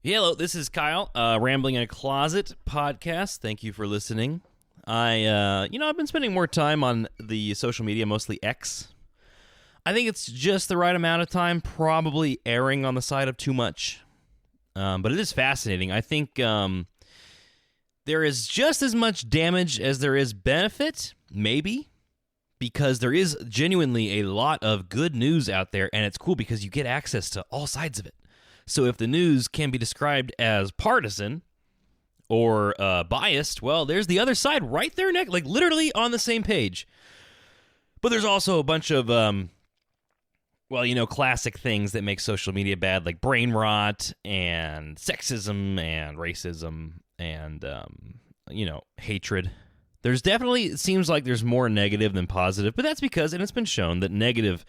Hello, this is Kyle, Rambling in a Closet podcast. Thank you for listening. I've been spending more time on the social media, mostly X. I think it's just the right amount of time, probably erring on the side of too much. But it is fascinating. I think there is just as much damage as there is benefit, maybe, because there is genuinely a lot of good news out there, and it's cool because you get access to all sides of it. So if the news can be described as partisan or biased, well, there's the other side right there, like literally on the same page. But there's also a bunch of, classic things that make social media bad, like brain rot and sexism and racism and, hatred. There's definitely, it seems like there's more negative than positive, but that's because, and it's been shown, that negative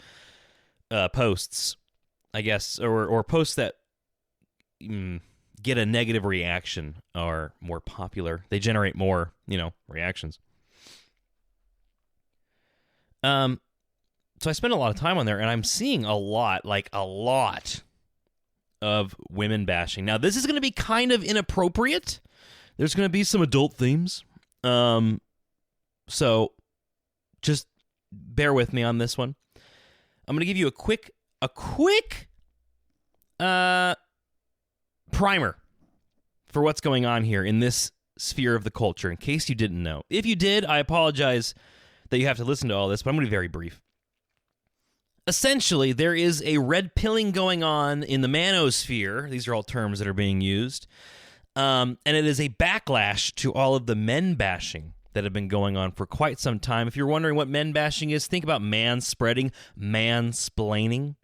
posts, I guess, or posts that get a negative reaction are more popular. They generate more, reactions. So I spend a lot of time on there, and I'm seeing a lot of women bashing. Now, this is going to be kind of inappropriate. There's going to be some adult themes. So just bear with me on this one. I'm going to give you a quick primer for what's going on here in this sphere of the culture, in case you didn't know. If you did, I apologize that you have to listen to all this, but I'm going to be very brief. Essentially, there is a red pilling going on in the manosphere. These are all terms that are being used. And it is a backlash to all of the men bashing that have been going on for quite some time. If you're wondering what men bashing is, think about manspreading, mansplaining.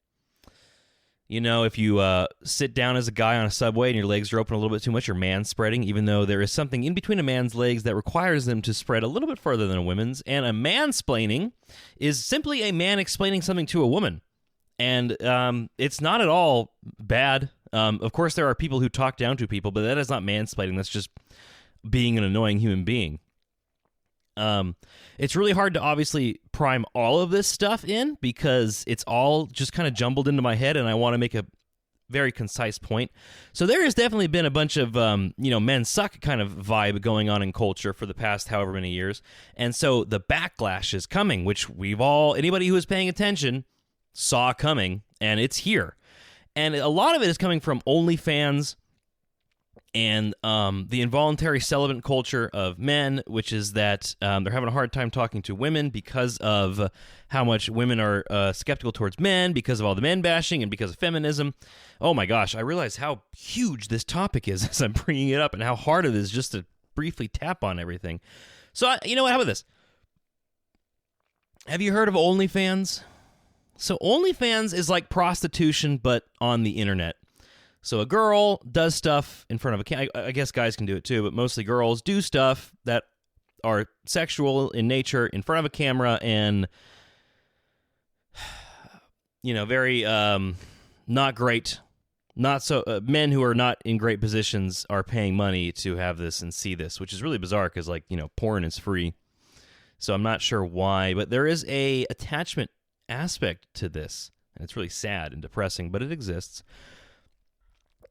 You know, if you sit down as a guy on a subway and your legs are open a little bit too much, you're manspreading, even though there is something in between a man's legs that requires them to spread a little bit further than a woman's. And a mansplaining is simply a man explaining something to a woman. And it's not at all bad. Of course, there are people who talk down to people, but that is not mansplaining. That's just being an annoying human being. It's really hard to obviously prime all of this stuff in because it's all just kind of jumbled into my head, and I want to make a very concise point. So there has definitely been a bunch of, men suck kind of vibe going on in culture for the past however many years. And so the backlash is coming, which anybody who was paying attention saw coming, and it's here. And a lot of it is coming from OnlyFans and the involuntary celibate culture of men, which is that they're having a hard time talking to women because of how much women are skeptical towards men, because of all the men bashing, and because of feminism. Oh my gosh, I realize how huge this topic is as I'm bringing it up and how hard it is just to briefly tap on everything. So, you know what, how about this? Have you heard of OnlyFans? So OnlyFans is like prostitution, but on the internet. So a girl does stuff in front of a camera. I guess guys can do it too, but mostly girls do stuff that are sexual in nature in front of a camera, and very not great. Not so men who are not in great positions are paying money to have this and see this, which is really bizarre because porn is free. So I'm not sure why, but there is a attachment aspect to this, and it's really sad and depressing, but it exists.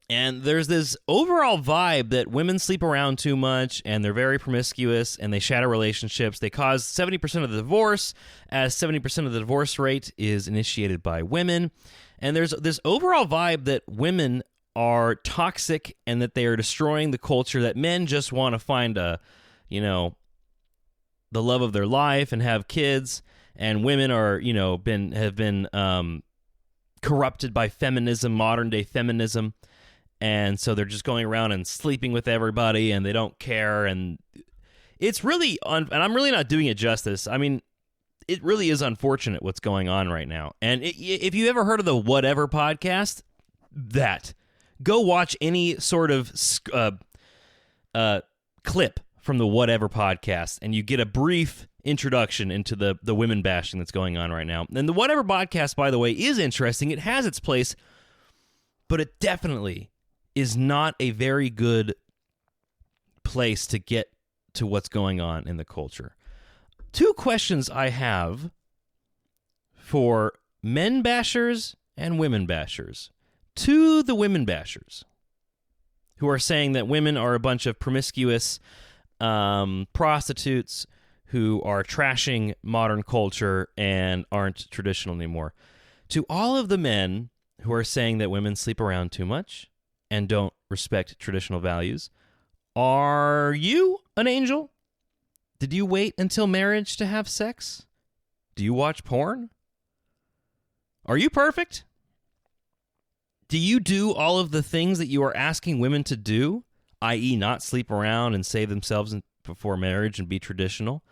And there's this overall vibe that women sleep around too much, and they're very promiscuous, and they shatter relationships. They cause 70% of the divorce, as 70% of the divorce rate is initiated by women. And there's this overall vibe that women are toxic and that they are destroying the culture, that men just want to find the love of their life and have kids, and women are, have been corrupted by feminism, modern day feminism. And so they're just going around and sleeping with everybody, and they don't care. And it's really, and I'm really not doing it justice. I mean, it really is unfortunate what's going on right now. And if you ever heard of the Whatever podcast, go watch any sort of clip from the Whatever podcast, and you get a brief introduction into the women bashing that's going on right now. And the Whatever podcast, by the way, is interesting. It has its place, but it definitely is not a very good place to get to what's going on in the culture. Two questions I have for men bashers and women bashers. To the women bashers, who are saying that women are a bunch of promiscuous prostitutes who are trashing modern culture and aren't traditional anymore. To all of the men who are saying that women sleep around too much and don't respect traditional values, are you an angel? Did you wait until marriage to have sex? Do you watch porn? Are you perfect? Do you do all of the things that you are asking women to do, i.e. not sleep around and save themselves before marriage and be traditional?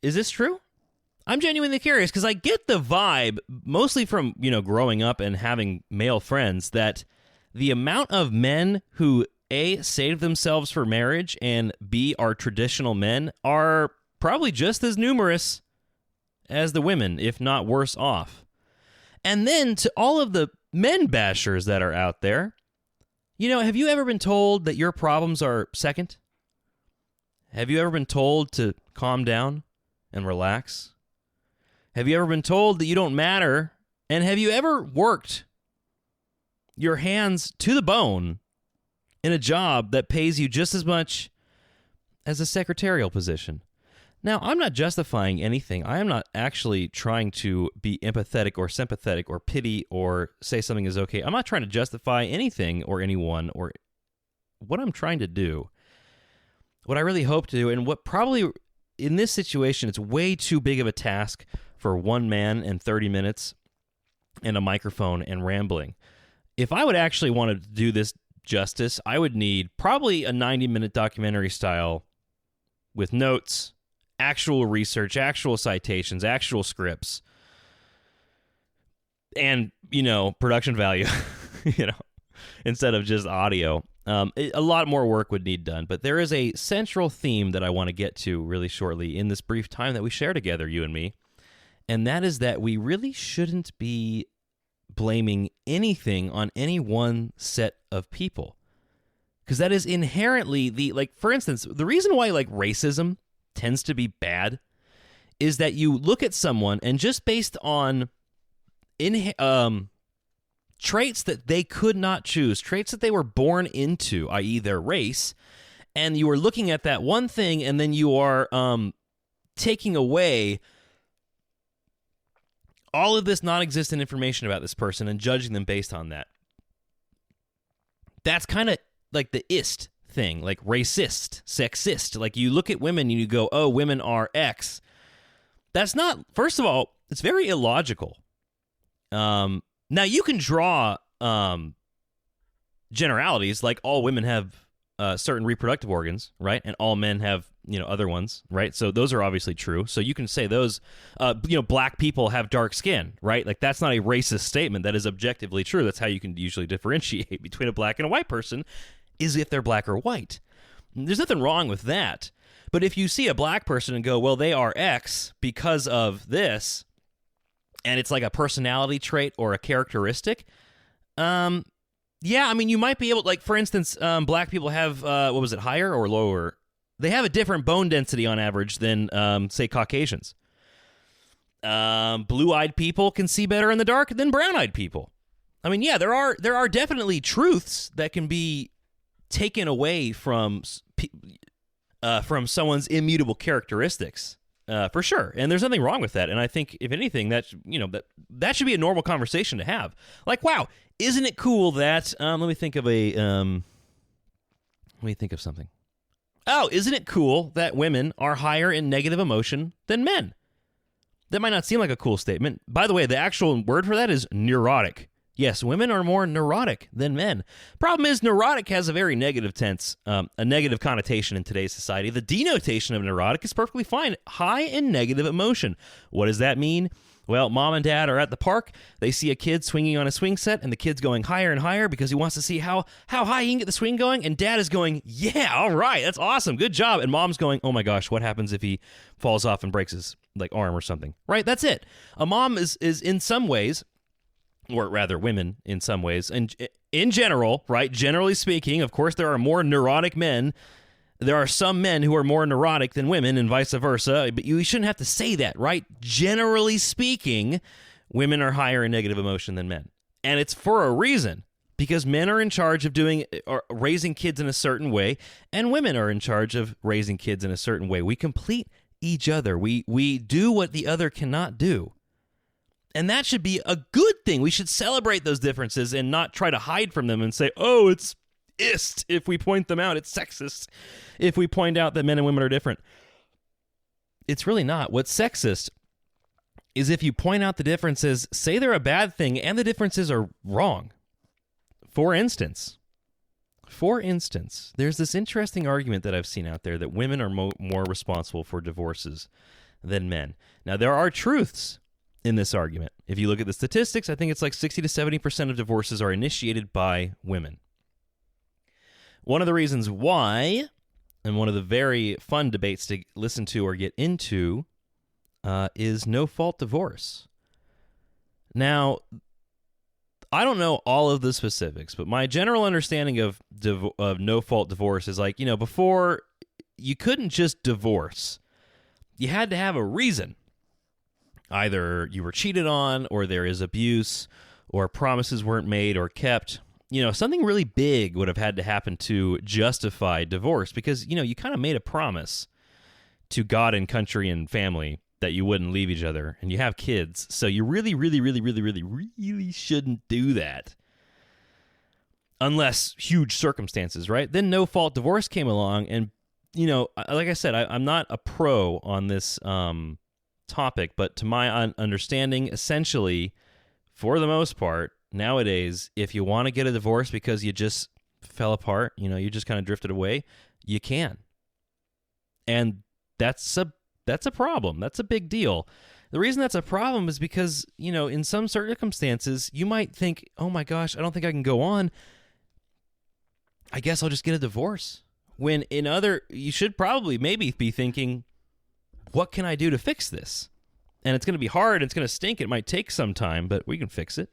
Is this true? I'm genuinely curious because I get the vibe, mostly from, growing up and having male friends, that the amount of men who, A, save themselves for marriage and B, are traditional men are probably just as numerous as the women, if not worse off. And then to all of the men bashers that are out there, have you ever been told that your problems are second? Have you ever been told to calm down and relax? Have you ever been told that you don't matter? And have you ever worked your hands to the bone in a job that pays you just as much as a secretarial position? Now, I'm not justifying anything. I am not actually trying to be empathetic or sympathetic or pity or say something is okay. I'm not trying to justify anything or anyone or what I'm trying to do. What I really hope to do, and what probably in this situation, it's way too big of a task for one man and 30 minutes and a microphone and rambling. If I would actually want to do this justice, I would need probably a 90-minute documentary style with notes, actual research, actual citations, actual scripts, and, production value, instead of just audio. A lot more work would need done, but there is a central theme that I want to get to really shortly in this brief time that we share together, you and me, and that is that we really shouldn't be blaming anything on any one set of people, because that is inherently for instance, the reason why racism tends to be bad is that you look at someone and just based on traits that they could not choose, traits that they were born into, i.e. their race, and you are looking at that one thing and then you are taking away all of this non-existent information about this person and judging them based on that. That's kind of like the ist thing, like racist, sexist. Like you look at women and you go, oh, women are X. That's not, first of all, it's very illogical. Now, you can draw generalities, like all women have certain reproductive organs, right? And all men have, other ones, right? So those are obviously true. So you can say those, black people have dark skin, right? Like that's not a racist statement. That is objectively true. That's how you can usually differentiate between a black and a white person, is if they're black or white. There's nothing wrong with that. But if you see a black person and go, well, they are X because of this, and it's like a personality trait or a characteristic, yeah, I mean, you might be able, for instance, black people have, higher or lower? They have a different bone density on average than, say, Caucasians. Blue-eyed people can see better in the dark than brown-eyed people. I mean, yeah, there are definitely truths that can be taken away from someone's immutable characteristics. For sure, and there's nothing wrong with that. And I think, if anything, that should be a normal conversation to have. Like, wow, isn't it cool that? Let me think of something. Oh, isn't it cool that women are higher in negative emotion than men? That might not seem like a cool statement. By the way, the actual word for that is neurotic. Yes, women are more neurotic than men. Problem is, neurotic has a very negative tense, a negative connotation in today's society. The denotation of neurotic is perfectly fine. High in negative emotion. What does that mean? Well, mom and dad are at the park. They see a kid swinging on a swing set, and the kid's going higher and higher because he wants to see how high he can get the swing going. And dad is going, yeah, all right, that's awesome, good job. And mom's going, oh my gosh, what happens if he falls off and breaks his arm or something? Right, that's it. A mom is in some ways, or rather women in some ways, and in general, right, generally speaking, of course, there are more neurotic men. There are some men who are more neurotic than women and vice versa, but you shouldn't have to say that, right? Generally speaking, women are higher in negative emotion than men. And it's for a reason. because men are in charge of doing or raising kids in a certain way, and women are in charge of raising kids in a certain way. We complete each other. We do what the other cannot do. And that should be a good thing. We should celebrate those differences and not try to hide from them and say, oh, it's ist if we point them out. It's sexist if we point out that men and women are different. It's really not. What's sexist is if you point out the differences, say they're a bad thing, and the differences are wrong. For instance, there's this interesting argument that I've seen out there that women are more responsible for divorces than men. Now, there are truths in this argument. If you look at the statistics, I think it's like 60 to 70% of divorces are initiated by women. One of the reasons why, and one of the very fun debates to listen to or get into, is no-fault divorce. Now, I don't know all of the specifics, but my general understanding of no-fault divorce is like, before, you couldn't just divorce. You had to have a reason. Either you were cheated on, or there is abuse, or promises weren't made or kept. Something really big would have had to happen to justify divorce because, you kind of made a promise to God and country and family that you wouldn't leave each other, and you have kids, so you really, really, really, really, really, really shouldn't do that. Unless huge circumstances, right? Then no-fault divorce came along, and, like I said, I'm not a pro on this topic, but to my understanding, essentially, for the most part, nowadays, if you want to get a divorce because you just fell apart, you just kind of drifted away, you can. And that's a problem. That's a big deal. The reason that's a problem is because, in some circumstances, you might think, oh my gosh, I don't think I can go on. I guess I'll just get a divorce. When you should probably maybe be thinking, what can I do to fix this? And it's going to be hard. It's going to stink. It might take some time, but we can fix it,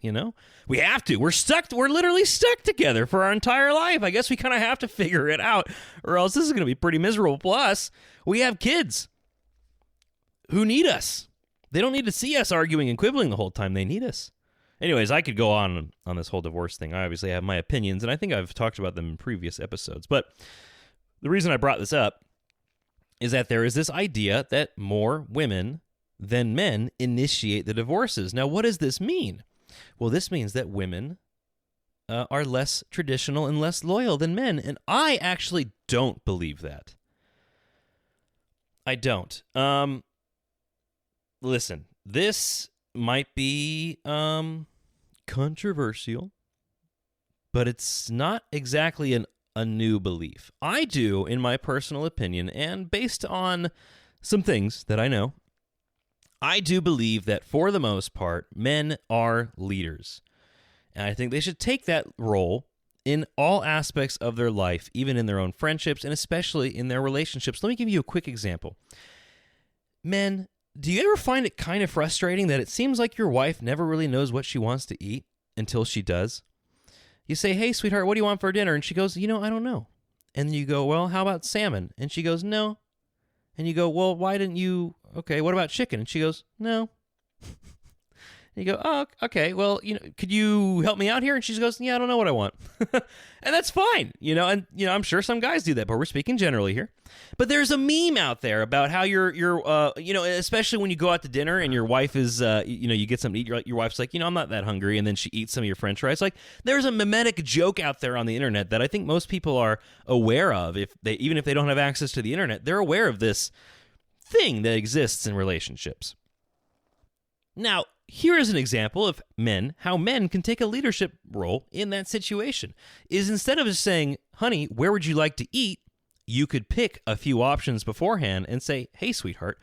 We have to. We're stuck. We're literally stuck together for our entire life. I guess we kind of have to figure it out, or else this is going to be pretty miserable. Plus, we have kids who need us. They don't need to see us arguing and quibbling the whole time. They need us. Anyways, I could go on this whole divorce thing. I obviously have my opinions, and I think I've talked about them in previous episodes. But the reason I brought this up is that there is this idea that more women than men initiate the divorces. Now, what does this mean? Well, this means that women are less traditional and less loyal than men, and I actually don't believe that. I don't. Listen, this might be controversial, but it's not exactly a new belief. I do, in my personal opinion, and based on some things that I know, I do believe that for the most part, men are leaders. And I think they should take that role in all aspects of their life, even in their own friendships and especially in their relationships. Let me give you a quick example. Men, do you ever find it kind of frustrating that it seems like your wife never really knows what she wants to eat until she does? You say, hey, sweetheart, what do you want for dinner? And she goes, I don't know. And you go, well, how about salmon? And she goes, no. And you go, well, why didn't you? Okay, what about chicken? And she goes, no. And you go, oh, okay, well, could you help me out here? And she goes, yeah, I don't know what I want. And that's fine, and, I'm sure some guys do that, but we're speaking generally here. But there's a meme out there about how you're especially when you go out to dinner and your wife is, you get something to eat, your wife's like, I'm not that hungry, and then she eats some of your french fries. Like, there's a mimetic joke out there on the internet that I think most people are aware of. Even if they don't have access to the internet, they're aware of this thing that exists in relationships. Now, here is an example of how men can take a leadership role in that situation. Is instead of just saying, honey, where would you like to eat? You could pick a few options beforehand and say, hey, sweetheart,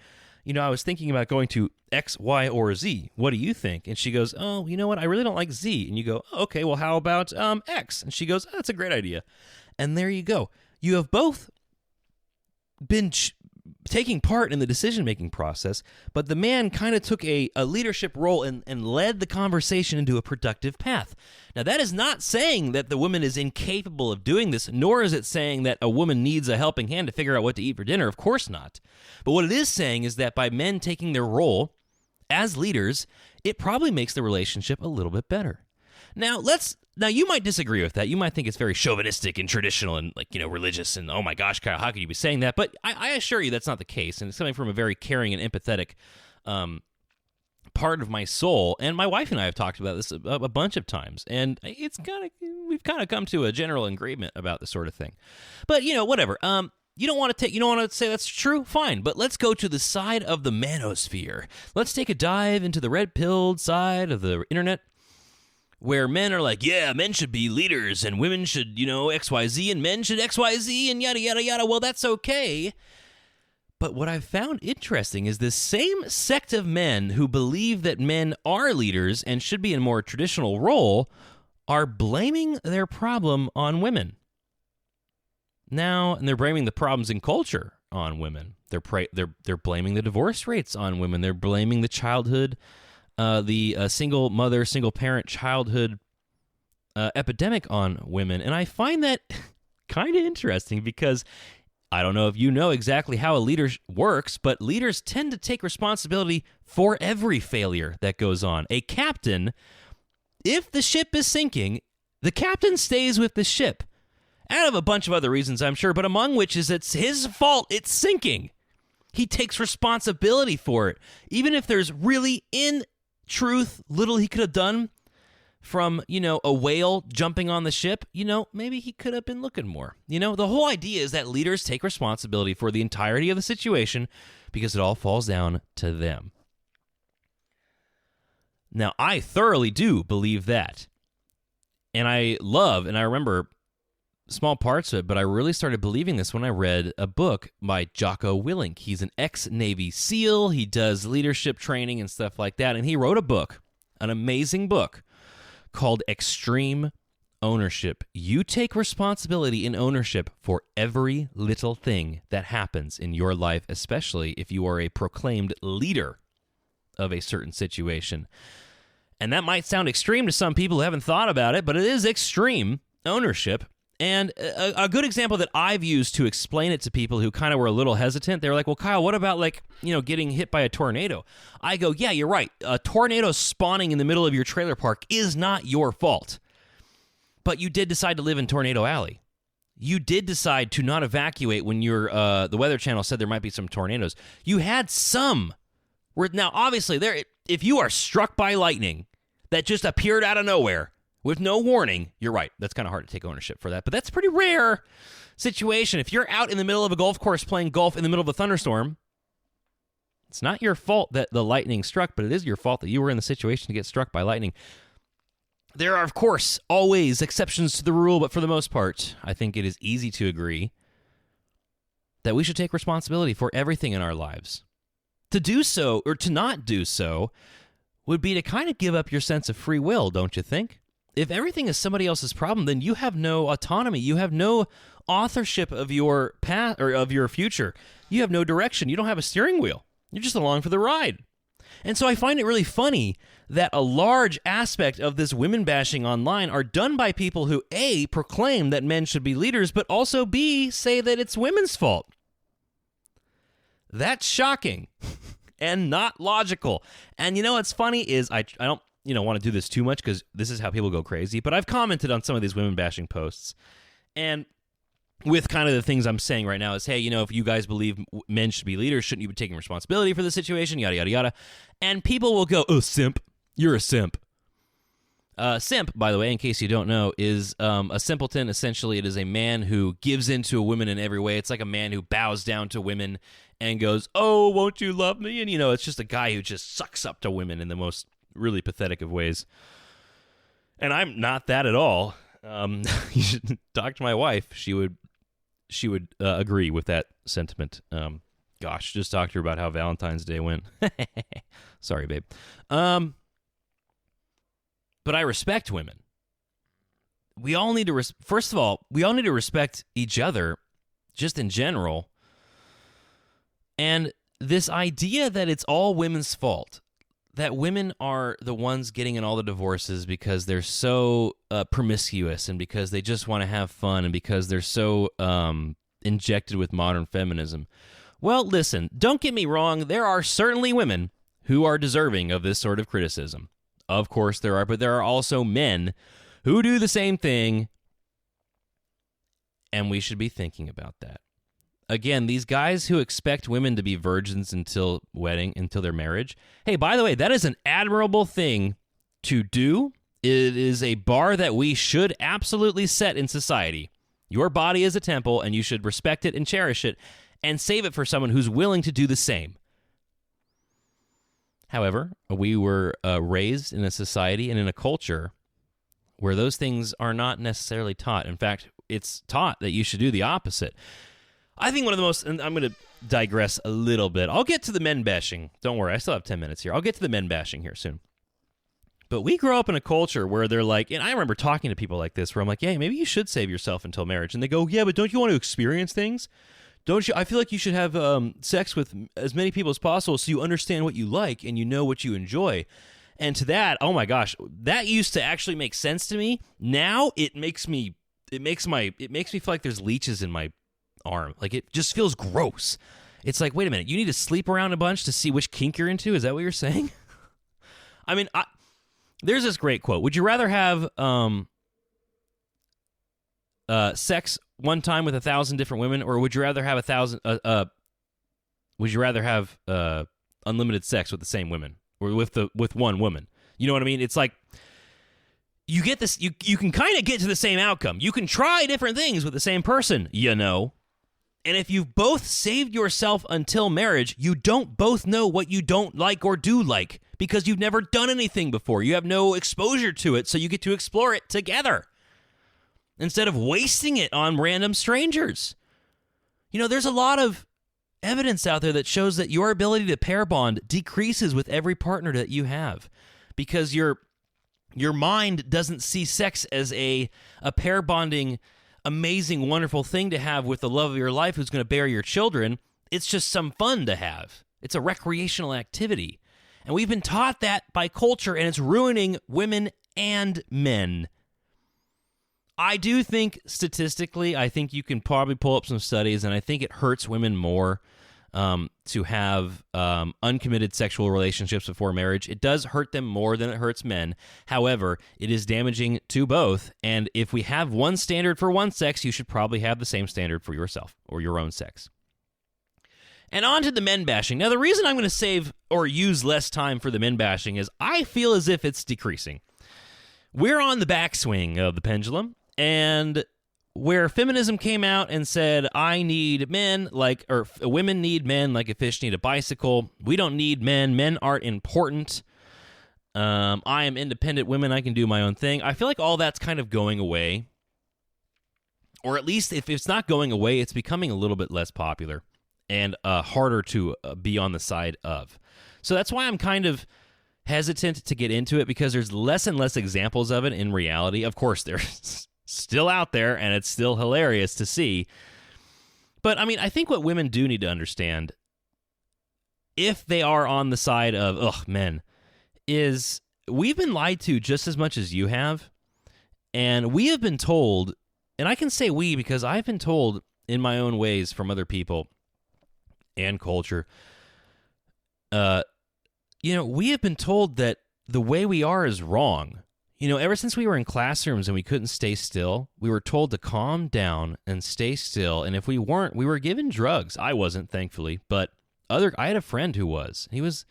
I was thinking about going to X, Y, or Z. What do you think? And she goes, oh, you know what? I really don't like Z. And you go, oh, okay, well, how about X? And she goes, oh, that's a great idea. And there you go. You have both been taking part in the decision-making process, but the man kind of took a leadership role and led the conversation into a productive path. Now, that is not saying that the woman is incapable of doing this, nor is it saying that a woman needs a helping hand to figure out what to eat for dinner. Of course not. But what it is saying is that by men taking their role as leaders, it probably makes the relationship a little bit better. Now you might disagree with that. You might think it's very chauvinistic and traditional and religious and oh my gosh, Kyle, how could you be saying that? But I assure you that's not the case, and it's coming from a very caring and empathetic part of my soul. And my wife and I have talked about this a bunch of times, and we've kind of come to a general agreement about this sort of thing. But whatever. You don't want to say that's true? Fine, but let's go to the side of the manosphere. Let's take a dive into the red-pilled side of the internet, where men are like, yeah, men should be leaders, and women should, XYZ, and men should XYZ, and yada, yada, yada. Well, that's okay. But what I've found interesting is this same sect of men who believe that men are leaders and should be in a more traditional role are blaming their problem on women. Now, and they're blaming the problems in culture on women. They're blaming the divorce rates on women. They're blaming the childhood, the single mother, single parent childhood epidemic on women. And I find that kind of interesting because I don't know if you know exactly how a leader works, but leaders tend to take responsibility for every failure that goes on. A captain, if the ship is sinking, the captain stays with the ship. Out of a bunch of other reasons, I'm sure, but among which is it's his fault it's sinking. He takes responsibility for it. Even if there's really, in truth, little he could have done from, a whale jumping on the ship, maybe he could have been looking more. The whole idea is that leaders take responsibility for the entirety of the situation because it all falls down to them. Now, I thoroughly do believe that. And I remember small parts of it, but I really started believing this when I read a book by Jocko Willink. He's an ex-Navy SEAL. He does leadership training and stuff like that, and he wrote a book, an amazing book, called Extreme Ownership. You take responsibility and ownership for every little thing that happens in your life, especially if you are a proclaimed leader of a certain situation. And that might sound extreme to some people who haven't thought about it, but it is extreme ownership. And a good example that I've used to explain it to people who kind of were a little hesitant, they were like, well, Kyle, what about getting hit by a tornado? I go, yeah, you're right. A tornado spawning in the middle of your trailer park is not your fault. But you did decide to live in Tornado Alley. You did decide to not evacuate when the Weather Channel said there might be some tornadoes. You had some. Now, obviously, if you are struck by lightning that just appeared out of nowhere, with no warning, you're right. That's kind of hard to take ownership for that. But that's a pretty rare situation. If you're out in the middle of a golf course playing golf in the middle of a thunderstorm, it's not your fault that the lightning struck, but it is your fault that you were in the situation to get struck by lightning. There are, of course, always exceptions to the rule, but for the most part, I think it is easy to agree that we should take responsibility for everything in our lives. To do so, or to not do so, would be to kind of give up your sense of free will, don't you think? If everything is somebody else's problem, then you have no autonomy. You have no authorship of your path or of your future. You have no direction. You don't have a steering wheel. You're just along for the ride. And so I find it really funny that a large aspect of this women bashing online are done by people who, A, proclaim that men should be leaders, but also, B, say that it's women's fault. That's shocking and not logical. And what's funny is I don't want to do this too much because this is how people go crazy, but I've commented on some of these women bashing posts, and with kind of the things I'm saying right now is, hey, if you guys believe men should be leaders, shouldn't you be taking responsibility for the situation, yada, yada, yada, and people will go, oh, simp, you're a simp. Simp, by the way, in case you don't know, is a simpleton. Essentially, it is a man who gives in to a woman in every way. It's like a man who bows down to women and goes, oh, won't you love me? And, it's just a guy who just sucks up to women in the most really pathetic of ways. And I'm not that at all. You should talk to my wife. She would agree with that sentiment. Gosh, just talk to her about how Valentine's Day went. Sorry, babe. But I respect women. We all need to, first of all, we all need to respect each other just in general. And this idea that it's all women's fault, that women are the ones getting in all the divorces because they're so promiscuous and because they just want to have fun and because they're so injected with modern feminism. Well, listen, don't get me wrong. There are certainly women who are deserving of this sort of criticism. Of course there are, but there are also men who do the same thing, and we should be thinking about that. Again, these guys who expect women to be virgins until their marriage. Hey, by the way, that is an admirable thing to do. It is a bar that we should absolutely set in society. Your body is a temple, and you should respect it and cherish it and save it for someone who's willing to do the same. However, we were raised in a society and in a culture where those things are not necessarily taught. In fact, it's taught that you should do the opposite. I think one of the most, and I'm going to digress a little bit. I'll get to the men bashing. Don't worry, I still have 10 minutes here. I'll get to the men bashing here soon. But we grow up in a culture where they're like, and I remember talking to people like this where I'm like, yeah, maybe you should save yourself until marriage. And they go, yeah, but don't you want to experience things? Don't you? I feel like you should have sex with as many people as possible so you understand what you like and you know what you enjoy. And to that, oh my gosh, that used to actually make sense to me. Now it makes me feel like there's leeches in my arm. Like it just feels gross. It's like, wait a minute, you need to sleep around a bunch to see which kink you're into? Is that what you're saying? I mean, there's this great quote. Would you rather have sex one time with 1,000 different women, or would you rather have 1,000? Would you rather have unlimited sex with the same women, or with one woman? You know what I mean? It's like you get this. You can kind of get to the same outcome. You can try different things with the same person. You know. And if you've both saved yourself until marriage, you don't both know what you don't like or do like because you've never done anything before. You have no exposure to it, so you get to explore it together instead of wasting it on random strangers. You know, there's a lot of evidence out there that shows that your ability to pair bond decreases with every partner that you have because your mind doesn't see sex as a pair bonding amazing, wonderful thing to have with the love of your life who's going to bear your children. It's just some fun to have. It's a recreational activity. And we've been taught that by culture, and it's ruining women and men. I do think, statistically, I think you can probably pull up some studies, and I think it hurts women more to have uncommitted sexual relationships before marriage. It does hurt them more than it hurts men. However, it is damaging to both. And if we have one standard for one sex, you should probably have the same standard for yourself or your own sex. And on to the men bashing. Now, the reason I'm going to save or use less time for the men bashing is I feel as if it's decreasing. We're on the backswing of the pendulum, and where feminism came out and said, I need men or women need men like a fish need a bicycle. We don't need men. Men aren't important. I am independent women. I can do my own thing. I feel like all that's kind of going away. Or at least if it's not going away, it's becoming a little bit less popular and harder to be on the side of. So that's why I'm kind of hesitant to get into it because there's less and less examples of it in reality. Of course, there's still out there, and it's still hilarious to see. But, I mean, I think what women do need to understand, if they are on the side of, men, is we've been lied to just as much as you have. And we have been told, and I can say we because I've been told in my own ways from other people and culture, we have been told that the way we are is wrong. You know, ever since we were in classrooms and we couldn't stay still, we were told to calm down and stay still. And if we weren't, we were given drugs. I wasn't, thankfully, but I had a friend who was. He was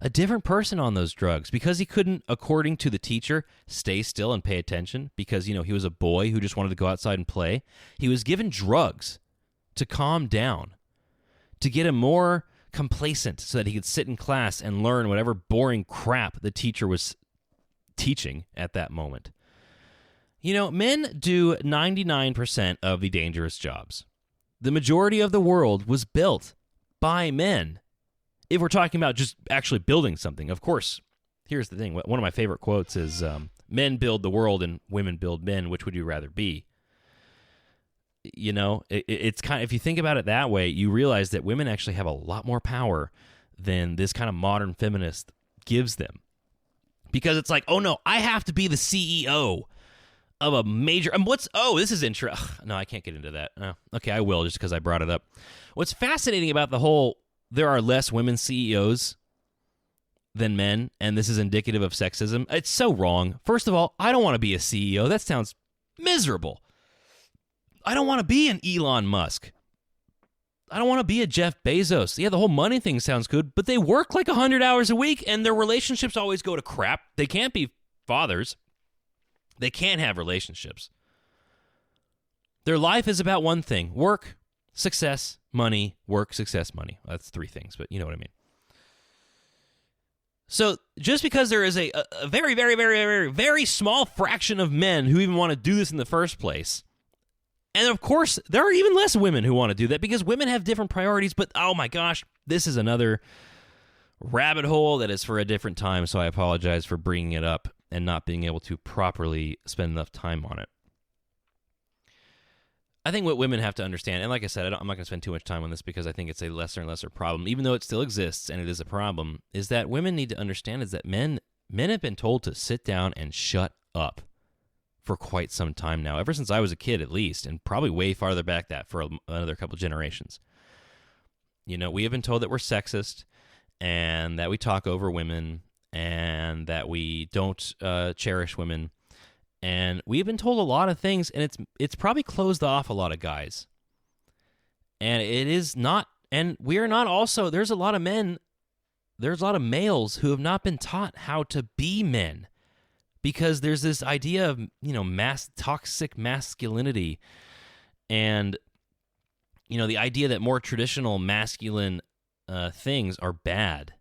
a different person on those drugs because he couldn't, according to the teacher, stay still and pay attention because, he was a boy who just wanted to go outside and play. He was given drugs to calm down, to get him more complacent so that he could sit in class and learn whatever boring crap the teacher was teaching at that moment. Men do 99% of the dangerous jobs. The majority of the world was built by men. If we're talking about just actually building something, of course, here's the thing. One of my favorite quotes is, men build the world and women build men. Which would you rather be? It's kind of, if you think about it that way, you realize that women actually have a lot more power than this kind of modern feminist gives them. Because it's like, oh no, I have to be the CEO of a major. This is interesting. No, I can't get into that. Okay, I will just because I brought it up. What's fascinating about the whole, there are less women CEOs than men, and this is indicative of sexism. It's so wrong. First of all, I don't want to be a CEO. That sounds miserable. I don't want to be an Elon Musk. I don't want to be a Jeff Bezos. Yeah, the whole money thing sounds good, but they work like 100 hours a week, and their relationships always go to crap. They can't be fathers. They can't have relationships. Their life is about one thing: work, success, money, work, success, money. That's three things, but you know what I mean. So just because there is a very, very, very, very, very small fraction of men who even want to do this in the first place, and of course, there are even less women who want to do that because women have different priorities, but oh my gosh, this is another rabbit hole that is for a different time, so I apologize for bringing it up and not being able to properly spend enough time on it. I think what women have to understand, and like I said, I'm not going to spend too much time on this because I think it's a lesser and lesser problem, even though it still exists and it is a problem, is that women need to understand is that men have been told to sit down and shut up for quite some time now, ever since I was a kid at least, and probably way farther back that for another couple generations. You know, we have been told that we're sexist and that we talk over women and that we don't cherish women. And we've been told a lot of things, and it's probably closed off a lot of guys. And it is not, and we are not also, there's a lot of males who have not been taught how to be men. Because there's this idea of, you know, toxic masculinity and, you know, the idea that more traditional masculine things are bad.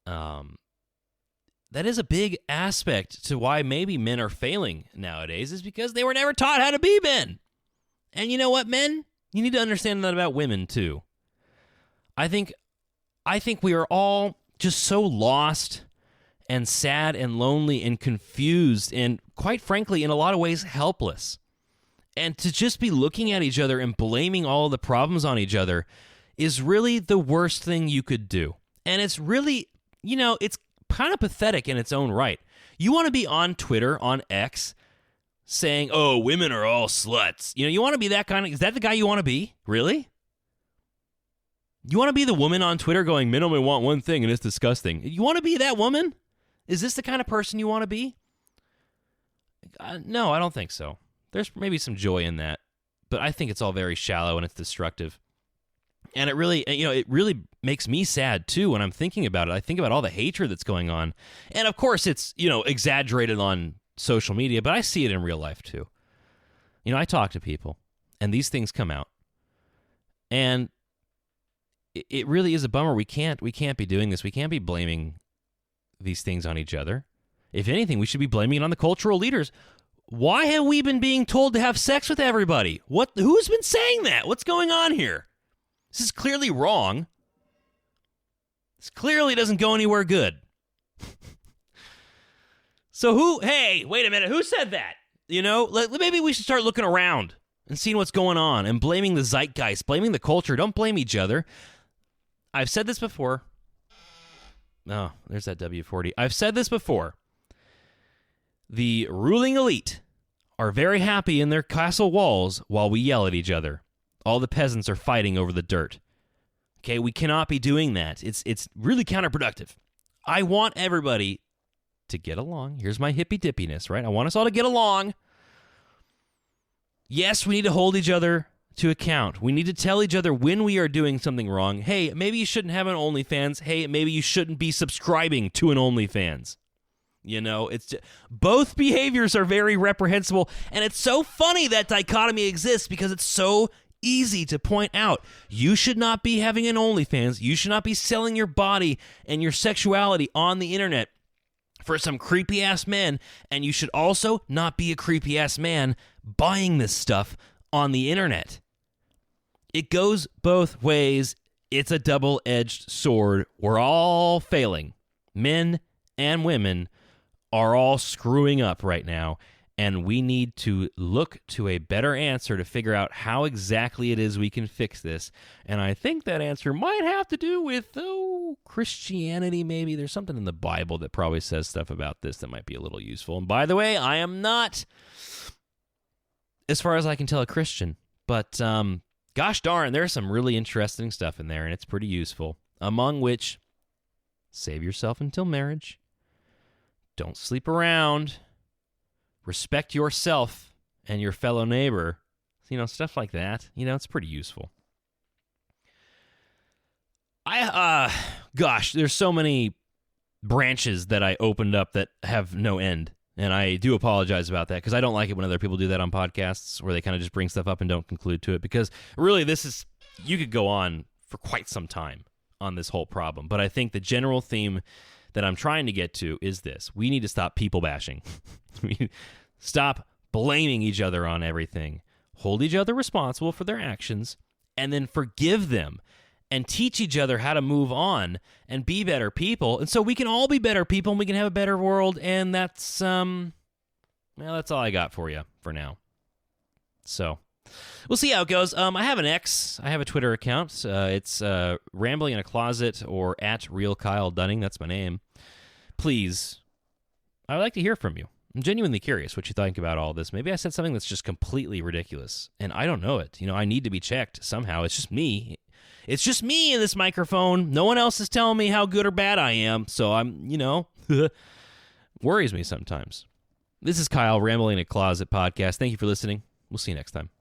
That is a big aspect to why maybe men are failing nowadays, is because they were never taught how to be men. And you know what, men? You need to understand that about women, too. I think we are all just so lost and sad and lonely and confused and, quite frankly, in a lot of ways, helpless. And to just be looking at each other and blaming all of the problems on each other is really the worst thing you could do. And it's really, you know, it's kind of pathetic in its own right. You want to be on Twitter, on X, saying, oh, women are all sluts. You know, you want to be that kind of, is that the guy you want to be? Really? You want to be the woman on Twitter going, men only want one thing and it's disgusting. You want to be that woman? Is this the kind of person you want to be? No, I don't think so. There's maybe some joy in that, but I think it's all very shallow and it's destructive. And it really makes me sad, too, when I'm thinking about it. I think about all the hatred that's going on. And, of course, it's, you know, exaggerated on social media, but I see it in real life, too. You know, I talk to people, and these things come out. And it really is a bummer. We can't be doing this. We can't be blaming these things on each other. If anything, we should be blaming it on the cultural leaders. Why have we been being told to have sex with everybody? Who's been saying that? What's going on here? This is clearly wrong. This clearly doesn't go anywhere good. So hey, wait a minute, who said that? You know, maybe we should start looking around and seeing what's going on and blaming the zeitgeist, blaming the culture. Don't blame each other. I've said this before. Oh, there's that W40. I've said this before. The ruling elite are very happy in their castle walls while we yell at each other. All the peasants are fighting over the dirt. Okay, we cannot be doing that. It's really counterproductive. I want everybody to get along. Here's my hippy-dippiness, right? I want us all to get along. Yes, we need to hold each other to account. We need to tell each other when we are doing something wrong. Hey, maybe you shouldn't have an OnlyFans. Hey, maybe you shouldn't be subscribing to an OnlyFans. You know, both behaviors are very reprehensible, and it's so funny that dichotomy exists because it's so easy to point out. You should not be having an OnlyFans. You should not be selling your body and your sexuality on the internet for some creepy-ass men, and you should also not be a creepy-ass man buying this stuff on the internet. It goes both ways. It's a double-edged sword. We're all failing. Men and women are all screwing up right now, and we need to look to a better answer to figure out how exactly it is we can fix this. And I think that answer might have to do with, Christianity maybe. There's something in the Bible that probably says stuff about this that might be a little useful. And by the way, I am not, as far as I can tell, a Christian. But gosh darn, there's some really interesting stuff in there, and it's pretty useful. Among which, Save yourself until marriage. Don't sleep around. Respect yourself and your fellow neighbor. Stuff like that. It's pretty useful. There's so many branches that I opened up that have no end. And I do apologize about that because I don't like it when other people do that on podcasts where they kind of just bring stuff up and don't conclude to it, because really you could go on for quite some time on this whole problem. But I think the general theme that I'm trying to get to is this. We need to stop people bashing. Stop blaming each other on everything. Hold each other responsible for their actions and then forgive them and teach each other how to move on and be better people. And so we can all be better people and we can have a better world. And that's all I got for you for now. So we'll see how it goes. I have an X. I have a Twitter account. It's Rambling in a Closet or at Real Kyle Dunning. That's my name. Please, I would like to hear from you. I'm genuinely curious what you think about all this. Maybe I said something that's just completely ridiculous, and I don't know it. I need to be checked somehow. It's just me. It's just me in this microphone. No one else is telling me how good or bad I am, so I'm, worries me sometimes. This is Kyle, Rambling in a Closet podcast. Thank you for listening. We'll see you next time.